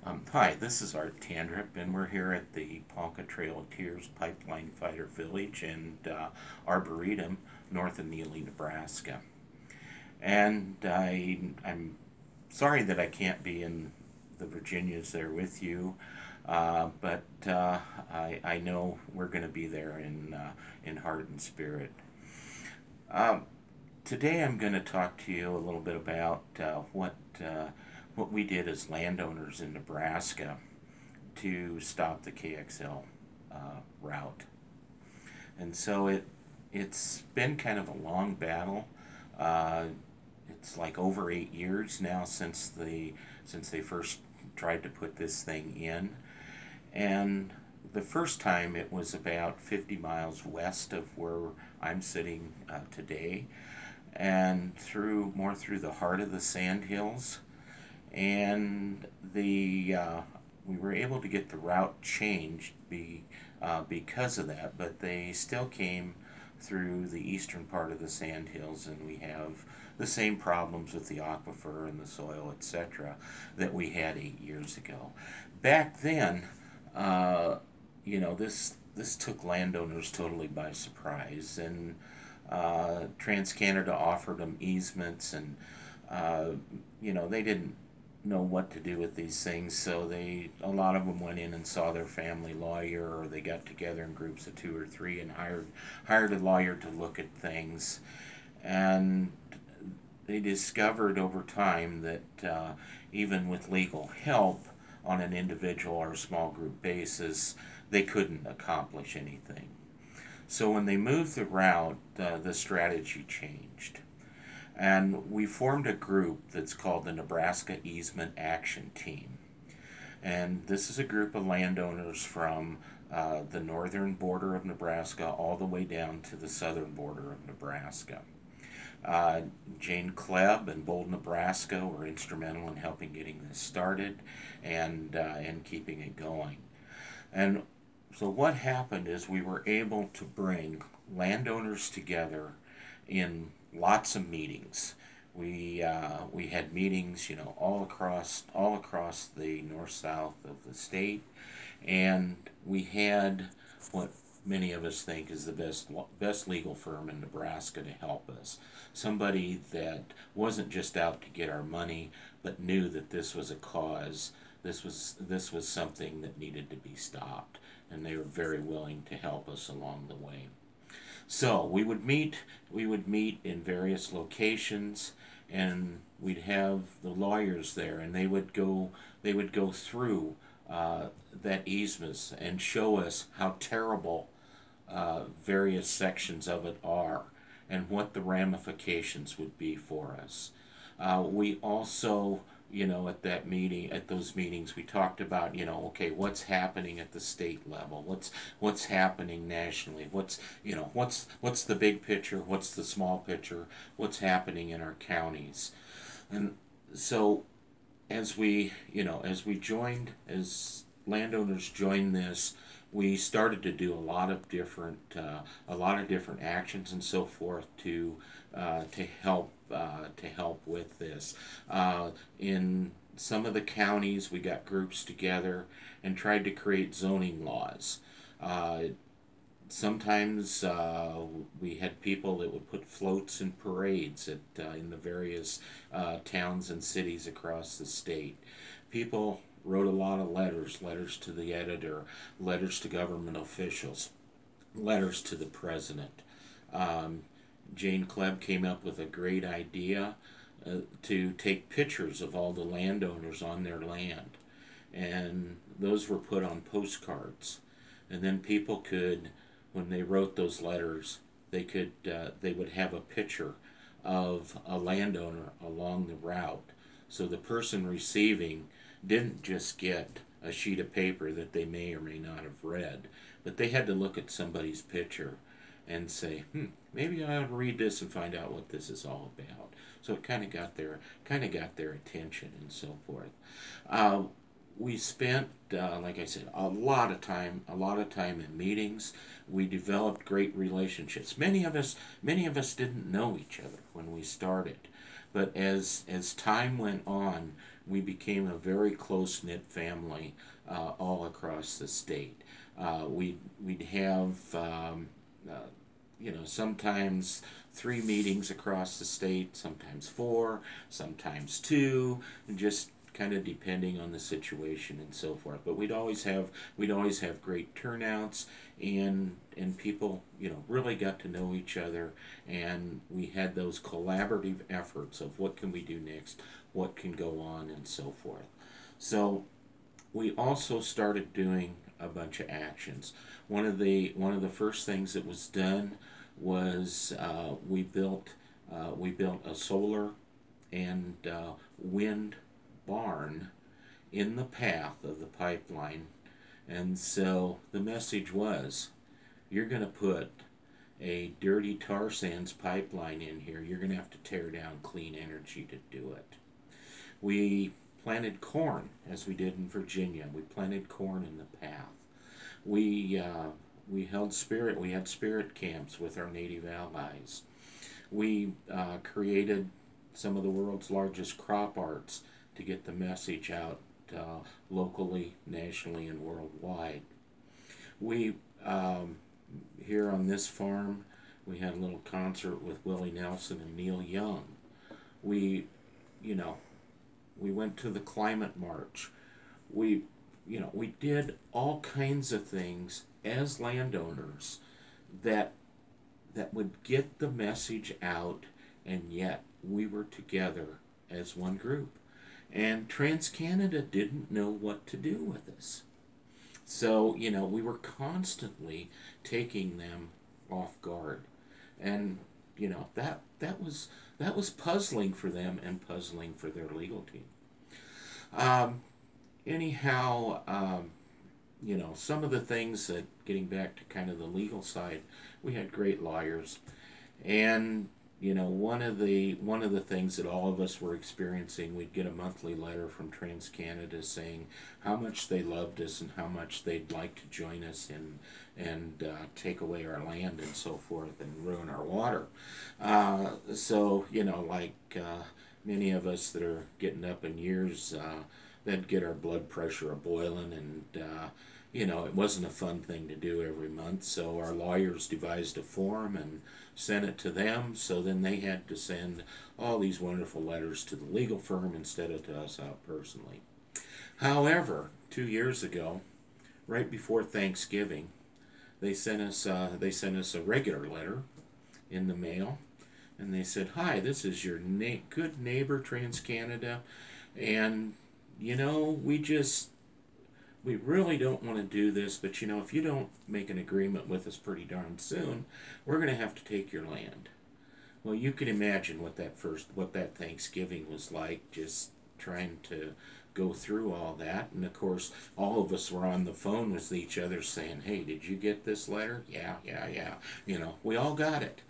Hi, this is Art Tanderup, and we're here at the Ponca Trail of Tears Pipeline Fighter Village and Arboretum, north of Neely, Nebraska. And I'm sorry that I can't be in the Virginias there with you, but I know we're going to be there in heart and spirit. Um, Today I'm going to talk to you a little bit about what we did as landowners in Nebraska to stop the KXL route. And so it's been kind of a long battle. Uh, it's like over 8 years now since they first tried to put this thing in, and the first time it was about 50 miles west of where I'm sitting today, and through the heart of the sandhills, and we were able to get the route changed because of that, but they still came through the eastern part of the sandhills, and we have the same problems with the aquifer and the soil, etc., that we had 8 years ago. Back then, uh, this took landowners totally by surprise, and TransCanada offered them easements, and uh, they didn't know what to do with these things, so a lot of them went in and saw their family lawyer, or they got together in groups of two or three and hired a lawyer to look at things, and they discovered over time that even with legal help on an individual or small group basis, they couldn't accomplish anything. So when they moved the route, the strategy changed. And we formed a group that's called the Nebraska Easement Action Team. And this is a group of landowners from the northern border of Nebraska all the way down to the southern border of Nebraska. Uh, Jane Klebb and Bold, Nebraska were instrumental in helping getting this started and keeping it going. And so what happened is we were able to bring landowners together in lots of meetings. We had meetings, all across the north south of the state, and we had what many of us think is the best legal firm in Nebraska to help us. Somebody that wasn't just out to get our money, but knew that this was a cause. This was something that needed to be stopped, and they were very willing to help us along the way. So we would meet in various locations, and we'd have the lawyers there, and they would go through that easements and show us how terrible various sections of it are, and what the ramifications would be for us. We also, at those meetings, we talked about, okay, what's happening at the state level, what's happening nationally, what's the big picture, what's the small picture, what's happening in our counties, and so as landowners joined this, we started to do a lot of different actions and so forth to help with this. In some of the counties, we got groups together and tried to create zoning laws. Uh, Sometimes we had people that would put floats and parades in the various towns and cities across the state. People wrote a lot of letters to the editor, letters to government officials, letters to the president. Um, Jane Klebb came up with a great idea to take pictures of all the landowners on their land, and those were put on postcards, and then people could, when they wrote those letters, they would have a picture of a landowner along the route, so the person receiving didn't just get a sheet of paper that they may or may not have read, but they had to look at somebody's picture and say, maybe I ought to read this and find out what this is all about. So it kind of got their attention and so forth. Uh, we spent, like I said, a lot of time in meetings. We developed great relationships. Many of us didn't know each other when we started, but as time went on, we became a very close-knit family all across the state. We'd have sometimes 3 meetings across the state, sometimes 4, sometimes 2, and just kind of depending on the situation and so forth. But we'd always have great turnouts, and people really got to know each other, and we had those collaborative efforts of what can we do next, what can go on, and so forth. So we also started doing a bunch of actions. One of the first things that was done was we built a solar and wind barn in the path of the pipeline, and so the message was, you're going to put a dirty tar sands pipeline in here, you're going to have to tear down clean energy to do it. We planted corn, as we did in Virginia. We planted corn in the path. We held spirit. We had spirit camps with our Native allies. We created some of the world's largest crop arts to get the message out locally, nationally, and worldwide. We here on this farm, we had a little concert with Willie Nelson and Neil Young. We, we went to the climate march. We did all kinds of things as landowners that would get the message out, and yet we were together as one group. And TransCanada didn't know what to do with us. So, we were constantly taking them off guard. And, that was puzzling for them and puzzling for their legal team. Anyhow, some of the things that, getting back to kind of the legal side, we had great lawyers. And one of the things that all of us were experiencing, we'd get a monthly letter from TransCanada saying how much they loved us and how much they'd like to join us and take away our land and so forth and ruin our water. So many of us that are getting up in years, that'd get our blood pressure a-boiling, and it wasn't a fun thing to do every month. So our lawyers devised a form and sent it to them, so then they had to send all these wonderful letters to the legal firm instead of to us out personally. However, 2 years ago, right before Thanksgiving, they sent us a regular letter in the mail, and they said, "Hi, this is your good neighbor TransCanada, and we really don't want to do this, but if you don't make an agreement with us pretty darn soon, we're going to have to take your land." Well, you can imagine what that Thanksgiving was like, just trying to go through all that. And of course, all of us were on the phone with each other saying, "Hey, did you get this letter?" Yeah. We all got it.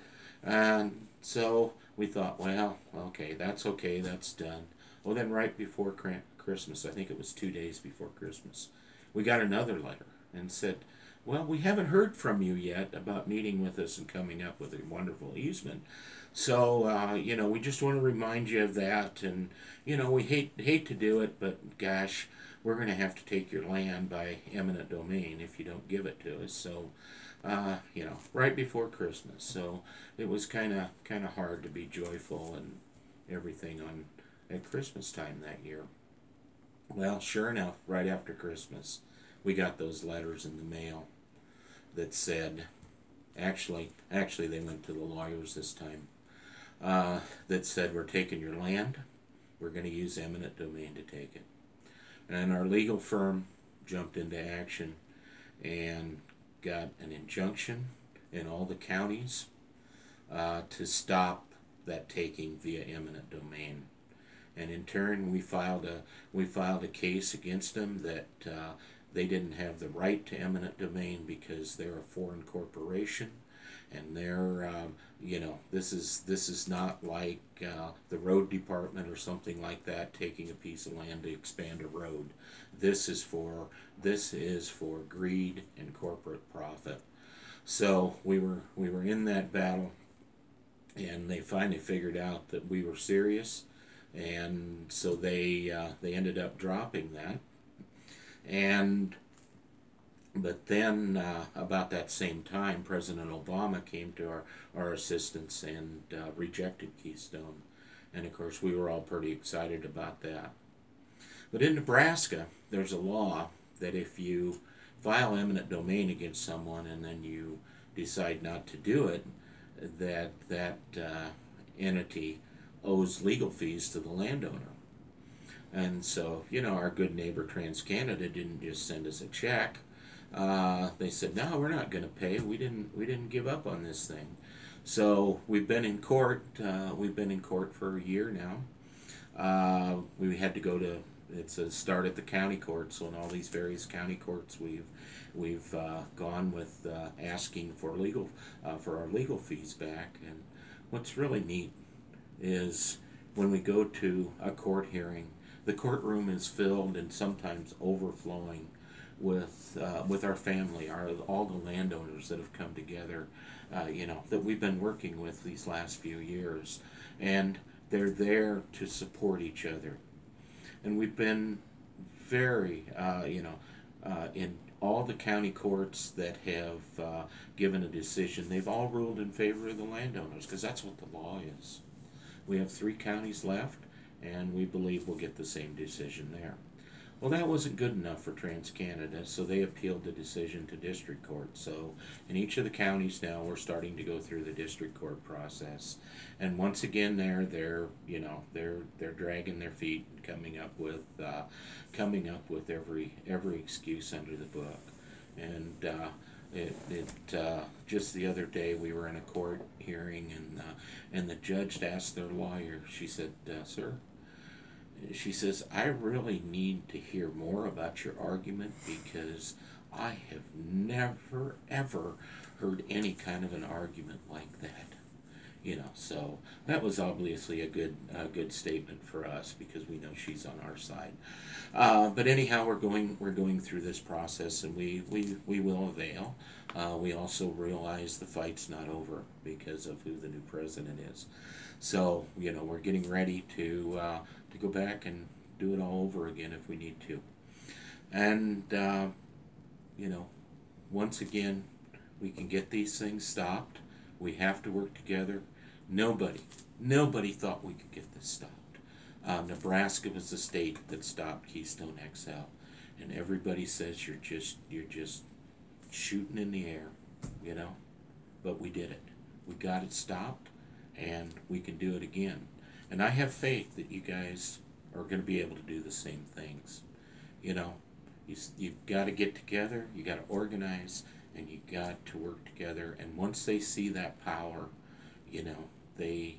And so we thought, well, okay, that's done. Well, then right before Christmas, I think it was 2 days before Christmas, we got another letter and said, "Well, we haven't heard from you yet about meeting with us and coming up with a wonderful easement. So, we just want to remind you of that, and, we hate to do it, but gosh, we're going to have to take your land by eminent domain if you don't give it to us." So, right before Christmas. So it was kind of hard to be joyful and everything at Christmas time that year. Well, sure enough, right after Christmas, we got those letters in the mail that said, actually they went to the lawyers this time, that said, "We're taking your land. We're going to use eminent domain to take it." And our legal firm jumped into action and got an injunction in all the counties to stop that taking via eminent domain. And in turn, we filed a case against them that they didn't have the right to eminent domain because they're a foreign corporation, and they're this is not like the road department or something like that taking a piece of land to expand a road. This is for greed and corporate profit. So we were in that battle, and they finally figured out that we were serious. and so they ended up dropping that. And but then about that same time, President Obama came to our assistance and rejected Keystone, and of course we were all pretty excited about that. But in Nebraska, there's a law that if you file eminent domain against someone and then you decide not to do it, that entity owes legal fees to the landowner. And so, our good neighbor TransCanada didn't just send us a check. They said, "No, we're not going to pay. We didn't give up on this thing." So we've been in court. We've been in court for a year now. We had to go to. It's a start at the county court. So in all these various county courts, we've gone with asking for for our legal fees back. And what's really neat is when we go to a court hearing, the courtroom is filled and sometimes overflowing with our family, all the landowners that have come together, that we've been working with these last few years, and they're there to support each other. And we've been very, in all the county courts that have given a decision, they've all ruled in favor of the landowners because that's what the law is. We have 3 counties left, and we believe we'll get the same decision there. Well, that wasn't good enough for TransCanada, so they appealed the decision to district court. So in each of the counties now, we're starting to go through the district court process, and once again, they're dragging their feet and coming up with every excuse under the book. And just the other day we were in a court hearing, and the judge asked their lawyer. She said, "Sir," she says, "I really need to hear more about your argument because I have never ever heard any kind of an argument like that." So that was obviously a good statement for us because we know she's on our side. But anyhow, we're going through this process, and we will avail. We also realize the fight's not over because of who the new president is. So we're getting ready to go back and do it all over again if we need to. And once again, we can get these things stopped. We have to work together. Nobody thought we could get this stopped. Nebraska was the state that stopped Keystone XL, and everybody says you're just shooting in the air, But we did it. We got it stopped, and we can do it again. And I have faith that you guys are going to be able to do the same things. You've got to get together. You got to organize. And you got to work together, and once they see that power, they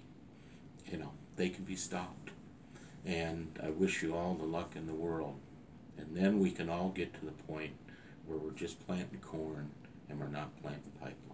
can be stopped. And I wish you all the luck in the world. And then we can all get to the point where we're just planting corn and we're not planting pipeline.